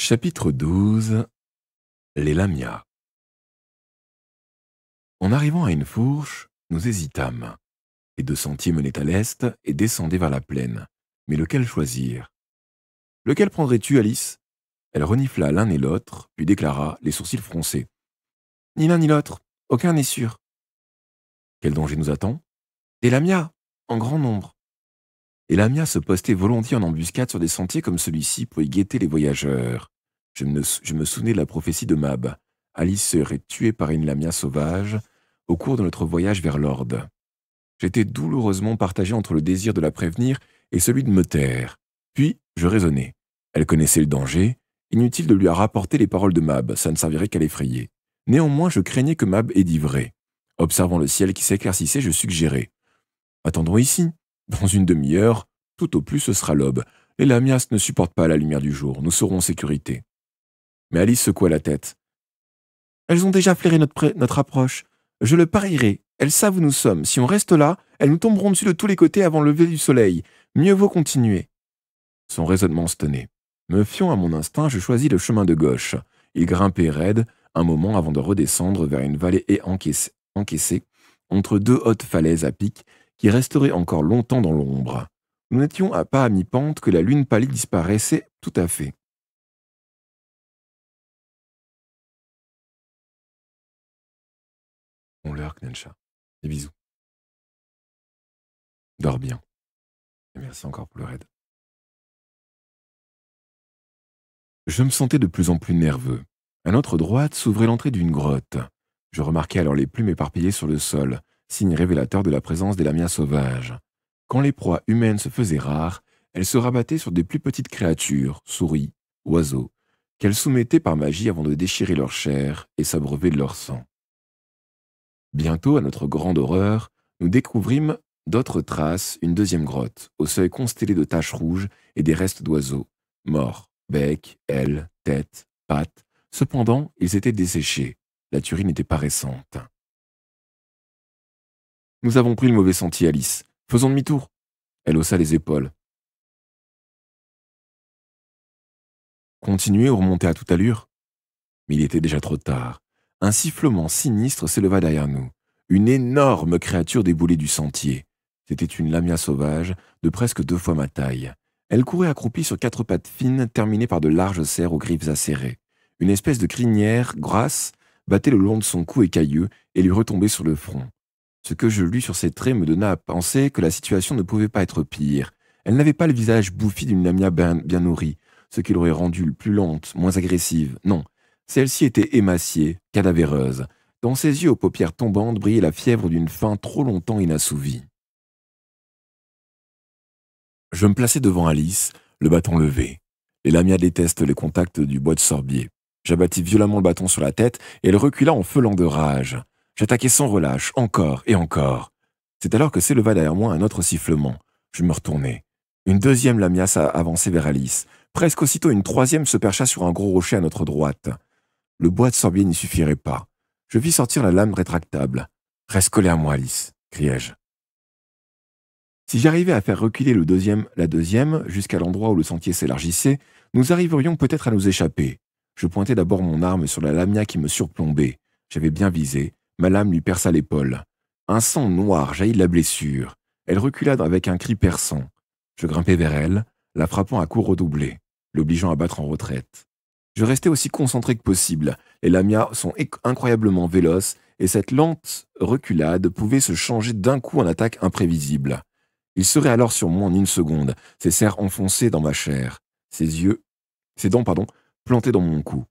Chapitre 12. Les lamias. En arrivant à une fourche, nous hésitâmes. Les deux sentiers menaient à l'est et descendaient vers la plaine. Mais lequel choisir? Lequel prendrais-tu, Alice? Elle renifla l'un et l'autre, puis déclara, les sourcils froncés. Ni l'un ni l'autre, aucun n'est sûr. Quel danger nous attend? Des lamias, en grand nombre. Les lamias se postaient volontiers en embuscade sur des sentiers comme celui-ci pour y guetter les voyageurs. Je me souvenais de la prophétie de Mab. Alice serait tuée par une lamia sauvage au cours de notre voyage vers l'Orde. J'étais douloureusement partagé entre le désir de la prévenir et celui de me taire. Puis, je raisonnai. Elle connaissait le danger. Inutile de lui rapporter les paroles de Mab, ça ne servirait qu'à l'effrayer. Néanmoins, je craignais que Mab ait dit vrai. Observant le ciel qui s'éclaircissait, je suggérai. Attendons ici. Dans une demi-heure, tout au plus ce sera l'aube. Les lamias ne supportent pas la lumière du jour. Nous serons en sécurité. Mais Alice secoua la tête. Elles ont déjà flairé notre approche. Je le parierai. Elles savent où nous sommes. Si on reste là, elles nous tomberont dessus de tous les côtés avant le lever du soleil. Mieux vaut continuer. Son raisonnement se tenait. Me fiant à mon instinct, je choisis le chemin de gauche. Il grimpait raide un moment avant de redescendre vers une vallée encaissée entre deux hautes falaises à pic qui resteraient encore longtemps dans l'ombre. Nous n'étions pas à mi-pente que la lune pâlie disparaissait tout à fait. On l'heure, Knensha. Des bisous. Dors bien. Et merci encore pour le raid. Je me sentais de plus en plus nerveux. À notre droite s'ouvrait l'entrée d'une grotte. Je remarquai alors les plumes éparpillées sur le sol, signe révélateur de la présence des lamias sauvages. Quand les proies humaines se faisaient rares, elles se rabattaient sur des plus petites créatures, souris, oiseaux, qu'elles soumettaient par magie avant de déchirer leur chair et s'abreuver de leur sang. Bientôt, à notre grande horreur, nous découvrîmes d'autres traces, une deuxième grotte, au seuil constellé de taches rouges et des restes d'oiseaux, morts, bec, ailes, tête, pattes. Cependant, ils étaient desséchés. La tuerie n'était pas récente. Nous avons pris le mauvais sentier, Alice. Faisons demi-tour. Elle haussa les épaules. Continuer ou remonter à toute allure? Mais il était déjà trop tard. Un sifflement sinistre s'éleva derrière nous. Une énorme créature déboulait du sentier. C'était une lamia sauvage de presque 2 fois ma taille. Elle courait accroupie sur 4 pattes fines terminées par de larges serres aux griffes acérées. Une espèce de crinière grasse battait le long de son cou écailleux et lui retombait sur le front. Ce que je lus sur ses traits me donna à penser que la situation ne pouvait pas être pire. Elle n'avait pas le visage bouffi d'une lamia bien nourrie, ce qui l'aurait rendue plus lente, moins agressive. Non, celle-ci était émaciée, cadavéreuse. Dans ses yeux aux paupières tombantes brillait la fièvre d'une faim trop longtemps inassouvie. Je me plaçai devant Alice, le bâton levé. Les lamias détestent les contacts du bois de sorbier. J'abattis violemment le bâton sur la tête et elle recula en feulant de rage. J'attaquai sans relâche, encore et encore. C'est alors que s'éleva derrière moi un autre sifflement. Je me retournai. Une deuxième lamia avançait vers Alice. Presque aussitôt, une troisième se percha sur un gros rocher à notre droite. Le bois de sorbier n'y suffirait pas. Je vis sortir la lame rétractable. « Reste collé à moi, Alice !» criai-je. Si j'arrivais à faire reculer la deuxième jusqu'à l'endroit où le sentier s'élargissait, nous arriverions peut-être à nous échapper. Je pointai d'abord mon arme sur la lamia qui me surplombait. J'avais bien visé. Ma lame lui perça l'épaule. Un sang noir jaillit de la blessure. Elle recula avec un cri perçant. Je grimpai vers elle, la frappant à coups redoublés, l'obligeant à battre en retraite. Je restais aussi concentré que possible. Les lamias sont incroyablement véloces et cette lente reculade pouvait se changer d'un coup en attaque imprévisible. Il serait alors sur moi en une seconde, ses serres enfoncées dans ma chair, ses dents, plantés dans mon cou.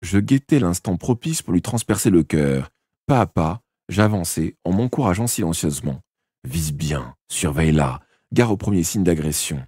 Je guettais l'instant propice pour lui transpercer le cœur. Pas à pas, j'avançais en m'encourageant silencieusement. Vise bien, surveille-la, gare au premier signe d'agression.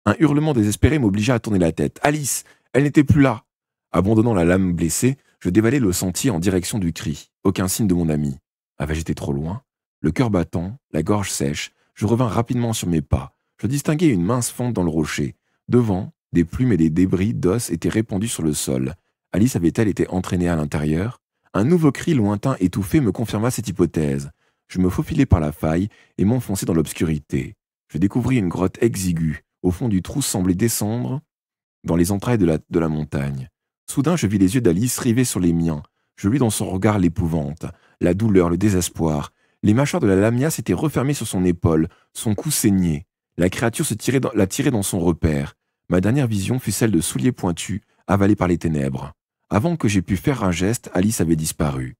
Un hurlement désespéré m'obligea à tourner la tête. Alice, elle n'était plus là. Abandonnant la lame blessée, je dévalai le sentier en direction du cri. Aucun signe de mon ami. Avais-je été trop loin? Le cœur battant, la gorge sèche, je revins rapidement sur mes pas. Je distinguai une mince fente dans le rocher. Devant, des plumes et des débris d'os étaient répandus sur le sol. Alice avait-elle été entraînée à l'intérieur? Un nouveau cri lointain étouffé me confirma cette hypothèse. Je me faufilai par la faille et m'enfonçai dans l'obscurité. Je découvris une grotte exiguë. Au fond du trou semblait descendre dans les entrailles de la montagne. Soudain, je vis les yeux d'Alice rivés sur les miens. Je lus dans son regard l'épouvante, la douleur, le désespoir. Les mâchoires de la lamia s'étaient refermées sur son épaule, son cou saignait. La créature la tirait dans son repère. Ma dernière vision fut celle de souliers pointus, avalés par les ténèbres. Avant que j'aie pu faire un geste, Alice avait disparu.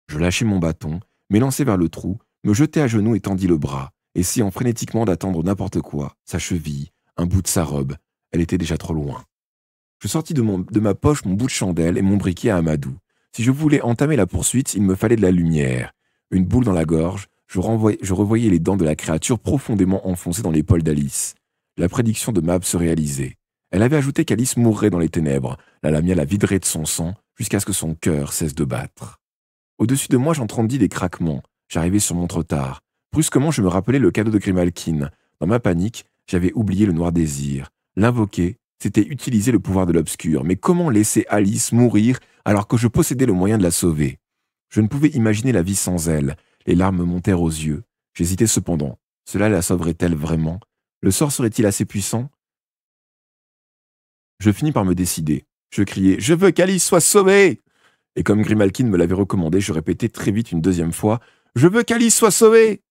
Je lâchai mon bâton, m'élançai vers le trou, me jetai à genoux et tendis le bras, essayant frénétiquement d'attendre n'importe quoi, sa cheville, un bout de sa robe. Elle était déjà trop loin. Je sortis de ma poche mon bout de chandelle et mon briquet à Amadou. Si je voulais entamer la poursuite, il me fallait de la lumière. Une boule dans la gorge, je revoyais les dents de la créature profondément enfoncées dans l'épaule d'Alice. La prédiction de Mab se réalisait. Elle avait ajouté qu'Alice mourrait dans les ténèbres. La lamia la viderait de son sang jusqu'à ce que son cœur cesse de battre. Au-dessus de moi, j'entendis des craquements. J'arrivais sur mon trottoir. Brusquement, je me rappelais le cadeau de Grimalkin. Dans ma panique, j'avais oublié le noir désir. L'invoquer, c'était utiliser le pouvoir de l'obscur. Mais comment laisser Alice mourir alors que je possédais le moyen de la sauver? Je ne pouvais imaginer la vie sans elle. Les larmes me montèrent aux yeux. J'hésitais cependant. Cela la sauverait-elle vraiment? Le sort serait-il assez puissant? Je finis par me décider. Je criai « Je veux qu'Alice soit sauvée !» Et comme Grimalkin me l'avait recommandé, je répétais très vite une deuxième fois « Je veux qu'Alice soit sauvée !»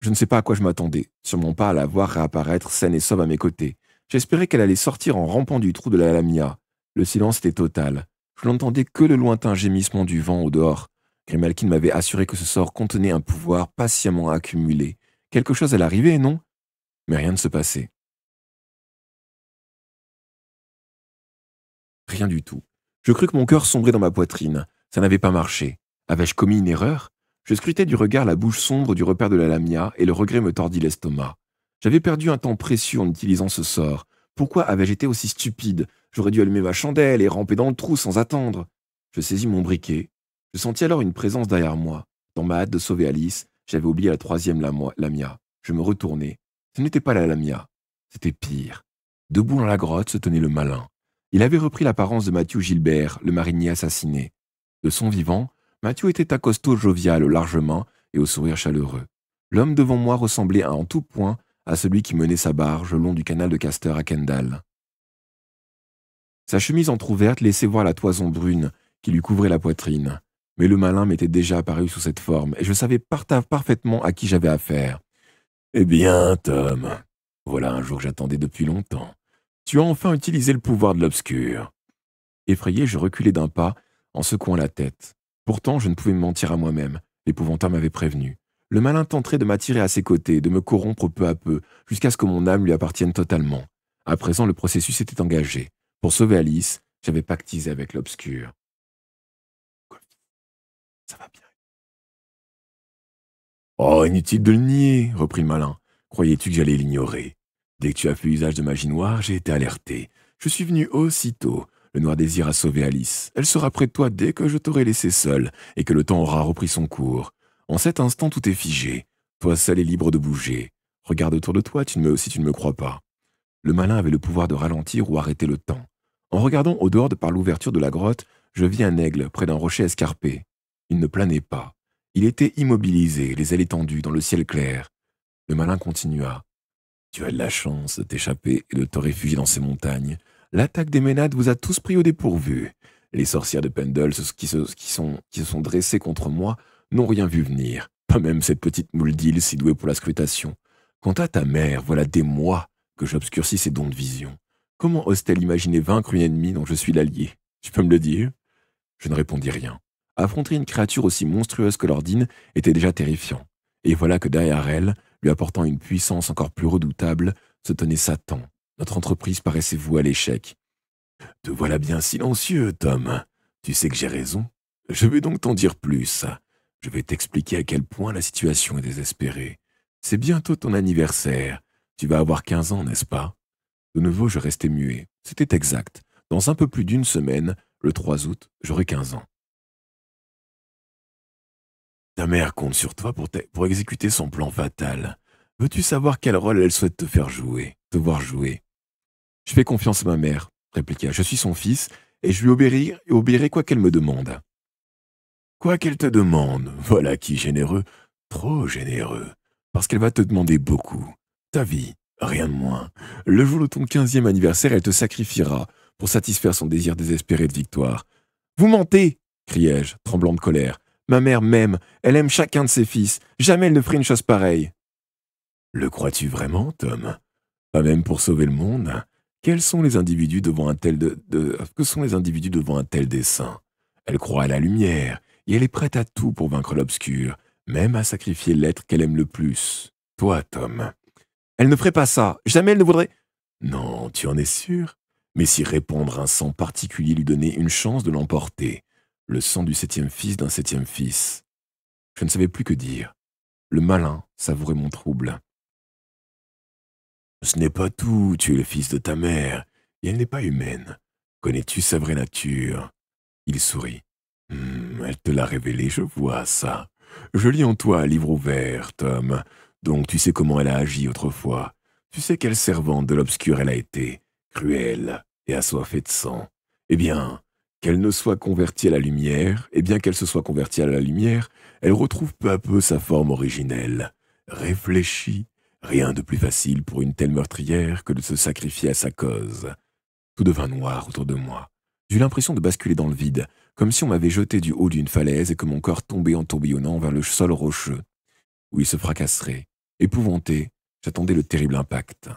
Je ne sais pas à quoi je m'attendais, sûrement pas à la voir réapparaître saine et sauve à mes côtés. J'espérais qu'elle allait sortir en rampant du trou de la lamia. Le silence était total. Je n'entendais que le lointain gémissement du vent au dehors. Grimalkin m'avait assuré que ce sort contenait un pouvoir patiemment accumulé. Quelque chose allait arriver, non? Mais rien ne se passait. Rien du tout. Je crus que mon cœur sombrait dans ma poitrine. Ça n'avait pas marché. Avais-je commis une erreur? Je scrutais du regard la bouche sombre du repère de la lamia et le regret me tordit l'estomac. J'avais perdu un temps précieux en utilisant ce sort. Pourquoi avais-je été aussi stupide? J'aurais dû allumer ma chandelle et ramper dans le trou sans attendre. Je saisis mon briquet. Je sentis alors une présence derrière moi. Dans ma hâte de sauver Alice, j'avais oublié la troisième lamia. Je me retournai. Ce n'était pas la lamia. C'était pire. Debout dans la grotte se tenait le malin. Il avait repris l'apparence de Mathieu Gilbert, le marinier assassiné. De son vivant, Mathieu était un costaud jovial aux larges mains et au sourire chaleureux. L'homme devant moi ressemblait en tout point à celui qui menait sa barge le long du canal de Castor à Kendall. Sa chemise entr'ouverte laissait voir la toison brune qui lui couvrait la poitrine. Mais le malin m'était déjà apparu sous cette forme et je savais parfaitement à qui j'avais affaire. « Eh bien, Tom, voilà un jour que j'attendais depuis longtemps. Tu as enfin utilisé le pouvoir de l'obscur. » Effrayé, je reculai d'un pas en secouant la tête. Pourtant, je ne pouvais me mentir à moi-même. L'épouvantail m'avait prévenu. Le malin tenterait de m'attirer à ses côtés, de me corrompre peu à peu, jusqu'à ce que mon âme lui appartienne totalement. À présent, le processus était engagé. Pour sauver Alice, j'avais pactisé avec l'obscur. Ça va bien. Oh, inutile de le nier, reprit le malin. Croyais-tu que j'allais l'ignorer? Dès que tu as fait usage de magie noire, j'ai été alerté. Je suis venu aussitôt. Le noir désir a sauvé Alice. Elle sera près de toi dès que je t'aurai laissé seul et que le temps aura repris son cours. En cet instant, tout est figé. Toi seul es libre de bouger. Regarde autour de toi si tu ne me crois pas. Le malin avait le pouvoir de ralentir ou arrêter le temps. En regardant au dehors par l'ouverture de la grotte, je vis un aigle près d'un rocher escarpé. Il ne planait pas. Il était immobilisé, les ailes étendues dans le ciel clair. Le malin continua. Tu as de la chance de t'échapper et de te réfugier dans ces montagnes. L'attaque des Ménades vous a tous pris au dépourvu. Les sorcières de Pendle qui se sont dressées contre moi n'ont rien vu venir. Pas même cette petite moule d'île si douée pour la scrutation. Quant à ta mère, voilà des mois que j'obscurcis ses dons de vision. Comment ose-t-elle imaginer vaincre une ennemie dont je suis l'allié? Tu peux me le dire? Je ne répondis rien. Affronter une créature aussi monstrueuse que l'Ordine était déjà terrifiant. Et voilà que derrière elle, lui apportant une puissance encore plus redoutable, se tenait Satan. Notre entreprise paraissait vouée à l'échec. « Te voilà bien silencieux, Tom. Tu sais que j'ai raison. Je vais donc t'en dire plus. Je vais t'expliquer à quel point la situation est désespérée. C'est bientôt ton anniversaire. Tu vas avoir 15 ans, n'est-ce pas ?» De nouveau, je restais muet. C'était exact. Dans un peu plus d'une semaine, le 3 août, j'aurai 15 ans. Ta mère compte sur toi pour exécuter son plan fatal. Veux-tu savoir quel rôle elle souhaite te voir jouer? Je fais confiance à ma mère, répliqua. Je suis son fils et je lui obéirai quoi qu'elle me demande. Quoi qu'elle te demande, voilà qui généreux, trop généreux, parce qu'elle va te demander beaucoup. Ta vie, Rien de moins. Le jour de ton 15e anniversaire, elle te sacrifiera pour satisfaire son désir désespéré de victoire. Vous mentez, criai-je, tremblant de colère. Ma mère m'aime, elle aime chacun de ses fils. Jamais elle ne ferait une chose pareille. Le crois-tu vraiment, Tom? Pas même pour sauver le monde? Quels sont les individus devant un tel Que sont les individus devant un tel dessein? Elle croit à la lumière, et elle est prête à tout pour vaincre l'obscur, même à sacrifier l'être qu'elle aime le plus. Toi, Tom. Elle ne ferait pas ça. Jamais elle ne voudrait. Non, tu en es sûr? Mais si répandre un sang particulier lui donnait une chance de l'emporter, le sang du 7e fils d'un 7e fils. Je ne savais plus que dire. Le malin savourait mon trouble. Ce n'est pas tout, tu es le fils de ta mère, et elle n'est pas humaine. Connais-tu sa vraie nature? Il sourit. Elle te l'a révélé, je vois ça. Je lis en toi à livre ouvert, Tom. Donc tu sais comment elle a agi autrefois. Tu sais quelle servante de l'obscur elle a été, cruelle et assoiffée de sang. Eh bien, qu'elle ne soit convertie à la lumière, et bien qu'elle se soit convertie à la lumière, elle retrouve peu à peu sa forme originelle. Réfléchis, rien de plus facile pour une telle meurtrière que de se sacrifier à sa cause. Tout devint noir autour de moi. J'eus l'impression de basculer dans le vide, comme si on m'avait jeté du haut d'une falaise et que mon corps tombait en tourbillonnant vers le sol rocheux, où il se fracasserait. Épouvanté, j'attendais le terrible impact.